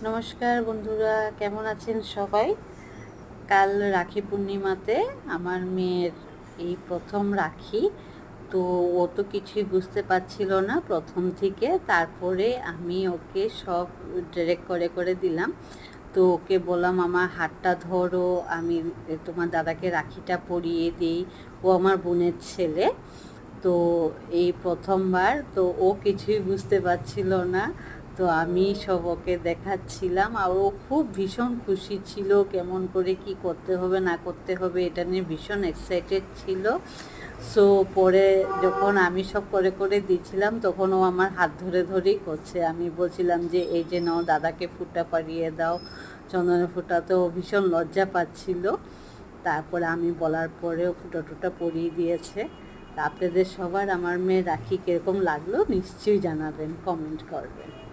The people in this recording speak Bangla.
নমস্কার বন্ধুরা, কেমন আছেন সবাই? কাল রাখি পূর্ণিমাতে আমার মেয়ের এই প্রথম রাখি। তো ও তো কিছুই বুঝতে পারছিল না প্রথম থেকে। তারপরে আমি ওকে সব ডিরেক্ট করে করে দিলাম। তো ওকে বললাম, আমার হাতটা ধরো, আমি তোমার দাদাকে রাখিটা পরিয়ে দিই। ও আমার বোনের ছেলে। তো এই প্রথমবার তো ও কিছুই বুঝতে পারছিল না। তো আমি সব ওকে দেখাচ্ছিলাম, আর ও খুব ভীষণ খুশি ছিল। কেমন করে কি করতে হবে না করতে হবে এটা নিয়ে ভীষণ এক্সাইটেড ছিল। সো পরে যখন আমি সব করে করে দিচ্ছিলাম, তখন ও আমার হাত ধরে ধরেই করছে। আমি বলছিলাম যে এই যে নাও, দাদাকে ফুটা পাড়িয়ে দাও, চন্দনের ফুটা। তো ও ভীষণ লজ্জা পাচ্ছিল। তারপরে আমি বলার পরেও ফুটা টুটা পরিয়ে দিয়েছে। তা আপনাদের সবার আমার মেয়ের রাখি কীরকম লাগলো নিশ্চয়ই জানাবেন, কমেন্ট করবেন।